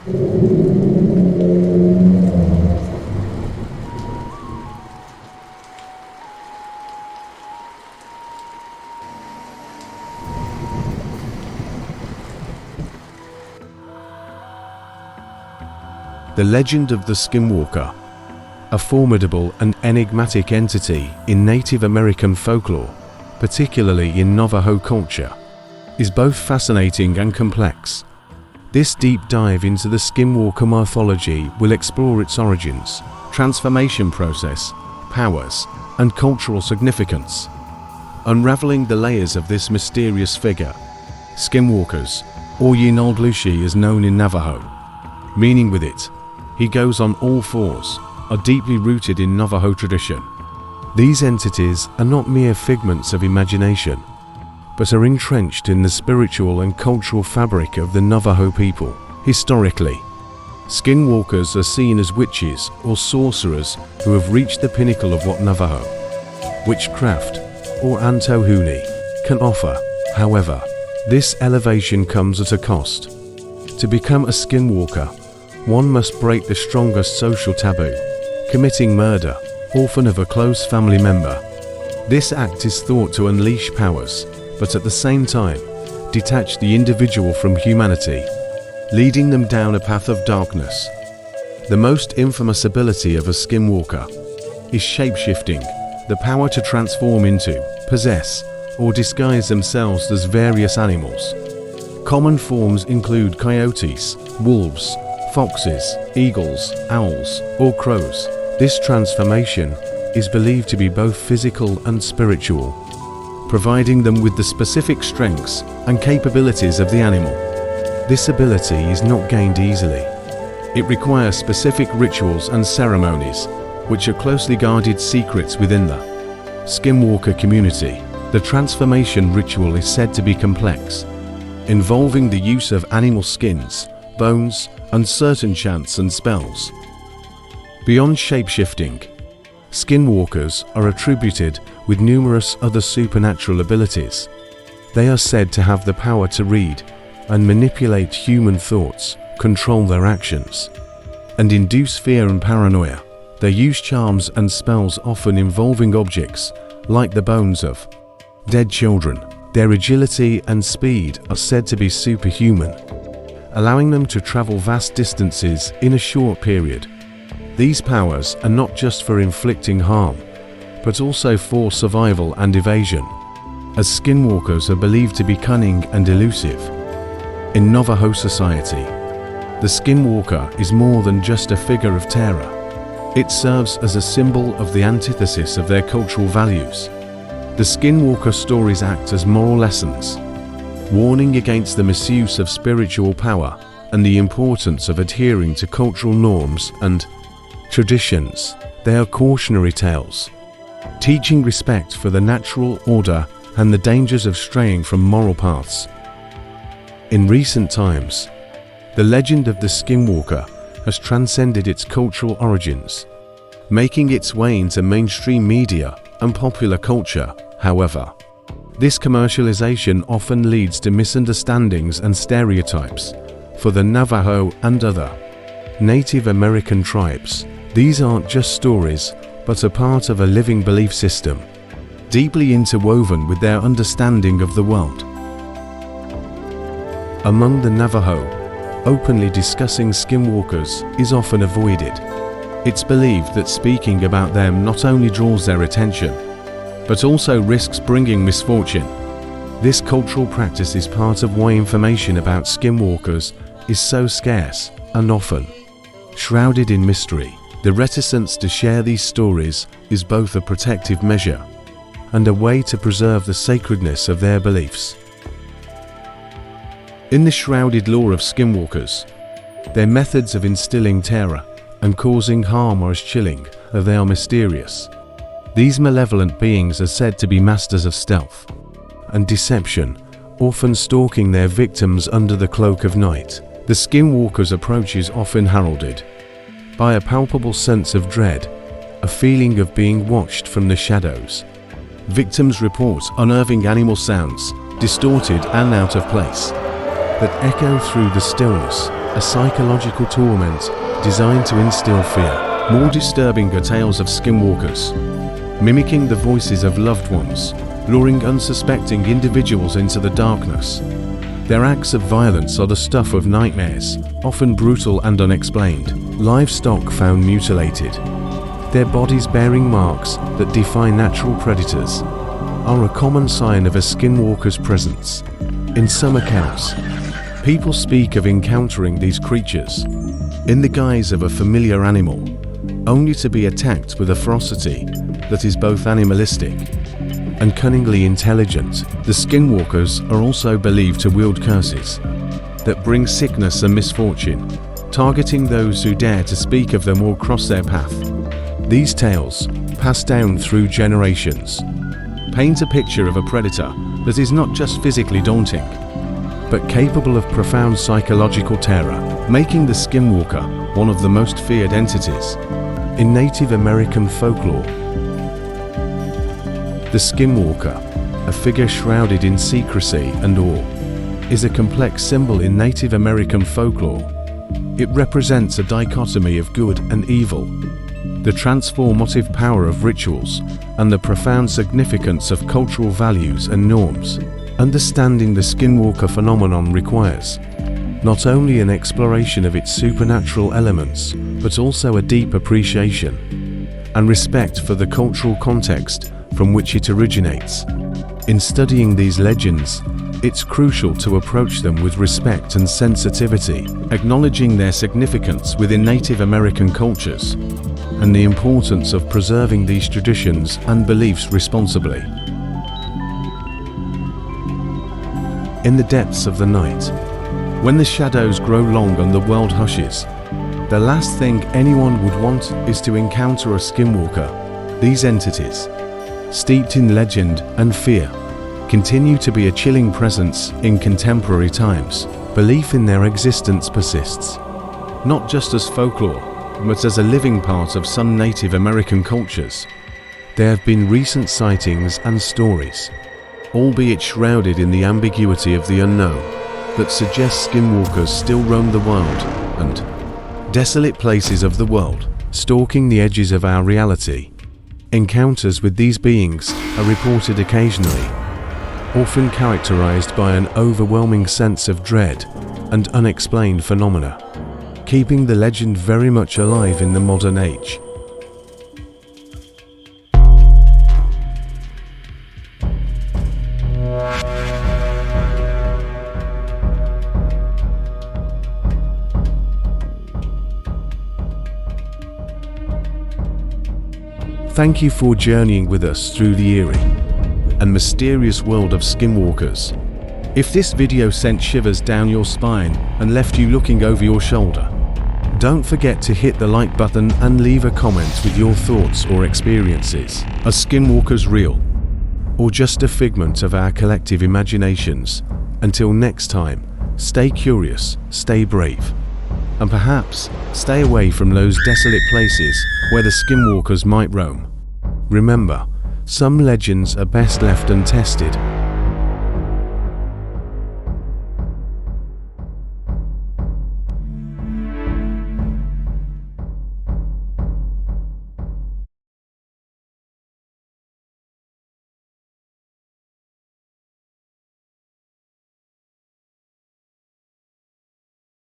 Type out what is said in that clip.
The legend of the Skinwalker, a formidable and enigmatic entity in Native American folklore, particularly in Navajo culture, is both fascinating and complex. This deep dive into the Skinwalker mythology will explore its origins, transformation process, powers, and cultural significance, unraveling the layers of this mysterious figure. Skinwalkers, or naaldlooshii is known in Navajo, meaning with it, he goes on all fours, are deeply rooted in Navajo tradition. These entities are not mere figments of imagination, but are entrenched in the spiritual and cultural fabric of the Navajo people. Historically, Skinwalkers are seen as witches or sorcerers who have reached the pinnacle of what Navajo, witchcraft, or antohuni can offer. However, this elevation comes at a cost. To become a Skinwalker, one must break the strongest social taboo, committing murder, often of a close family member. This act is thought to unleash powers, but at the same time, detach the individual from humanity, leading them down a path of darkness. The most infamous ability of a Skinwalker is shapeshifting, the power to transform into, possess, or disguise themselves as various animals. Common forms include coyotes, wolves, foxes, eagles, owls, or crows. This transformation is believed to be both physical and spiritual, providing them with the specific strengths and capabilities of the animal. This ability is not gained easily. It requires specific rituals and ceremonies, which are closely guarded secrets within the Skinwalker community. The transformation ritual is said to be complex, involving the use of animal skins, bones, and certain chants and spells. Beyond shapeshifting, Skinwalkers are attributed with numerous other supernatural abilities. They are said to have the power to read and manipulate human thoughts, control their actions, and induce fear and paranoia. They use charms and spells often involving objects like the bones of dead children. Their agility and speed are said to be superhuman, allowing them to travel vast distances in a short period. These powers are not just for inflicting harm, but also for survival and evasion, as Skinwalkers are believed to be cunning and elusive. In Navajo society, the Skinwalker is more than just a figure of terror. It serves as a symbol of the antithesis of their cultural values. The Skinwalker stories act as moral lessons, warning against the misuse of spiritual power and the importance of adhering to cultural norms and traditions. They are cautionary tales, teaching respect for the natural order and the dangers of straying from moral paths. In recent times, the legend of the Skinwalker has transcended its cultural origins, making its way into mainstream media and popular culture. However, this commercialization often leads to misunderstandings and stereotypes. For the Navajo and other Native American tribes, these aren't just stories, but a part of a living belief system, deeply interwoven with their understanding of the world. Among the Navajo, openly discussing Skinwalkers is often avoided. It's believed that speaking about them not only draws their attention, but also risks bringing misfortune. This cultural practice is part of why information about Skinwalkers is so scarce and often shrouded in mystery. The reticence to share these stories is both a protective measure and a way to preserve the sacredness of their beliefs. In the shrouded lore of Skinwalkers, their methods of instilling terror and causing harm are as chilling as they are mysterious. These malevolent beings are said to be masters of stealth and deception, often stalking their victims under the cloak of night. The Skinwalker's approach is often heralded by a palpable sense of dread, a feeling of being watched from the shadows. Victims report unnerving animal sounds, distorted and out of place, that echo through the stillness. a psychological torment designed to instill fear. More disturbing are tales of skinwalkers, mimicking the voices of loved ones, luring unsuspecting individuals into the darkness. Their acts of violence are the stuff of nightmares, often brutal and unexplained. Livestock found mutilated, their bodies bearing marks that defy natural predators, are a common sign of a skinwalker's presence. In some accounts, people speak of encountering these creatures in the guise of a familiar animal, only to be attacked with a ferocity that is both animalistic and cunningly intelligent. The skinwalkers are also believed to wield curses that bring sickness and misfortune, targeting those who dare to speak of them or cross their path. These tales, passed down through generations, paint a picture of a predator that is not just physically daunting, but capable of profound psychological terror, making the skinwalker one of the most feared entities in Native American folklore. The skinwalker, a figure shrouded in secrecy and awe, is a complex symbol in Native American folklore. It represents a dichotomy of good and evil, the transformative power of rituals, and the profound significance of cultural values and norms. Understanding the skinwalker phenomenon requires not only an exploration of its supernatural elements, but also a deep appreciation and respect for the cultural context from which it originates. In studying these legends, it's crucial to approach them with respect and sensitivity, acknowledging their significance within Native American cultures and the importance of preserving these traditions and beliefs responsibly. In the depths of the night, when the shadows grow long and the world hushes, the last thing anyone would want is to encounter a skinwalker. These entities, steeped in legend and fear, continue to be a chilling presence in contemporary times. Belief in their existence persists, not just as folklore, but as a living part of some Native American cultures. There have been recent sightings and stories, albeit shrouded in the ambiguity of the unknown, that suggest skinwalkers still roam the wild and desolate places of the world, stalking the edges of our reality. Encounters with these beings are reported occasionally, often characterized by an overwhelming sense of dread and unexplained phenomena, keeping the legend very much alive in the modern age. Thank you for journeying with us through the eerie and mysterious world of skinwalkers. If this video sent shivers down your spine and left you looking over your shoulder, don't forget to hit the like button and leave a comment with your thoughts or experiences. Are skinwalkers real, or just a figment of our collective imaginations? Until next time, stay curious, stay brave, and perhaps stay away from those desolate places where the skinwalkers might roam. Remember, some legends are best left untested,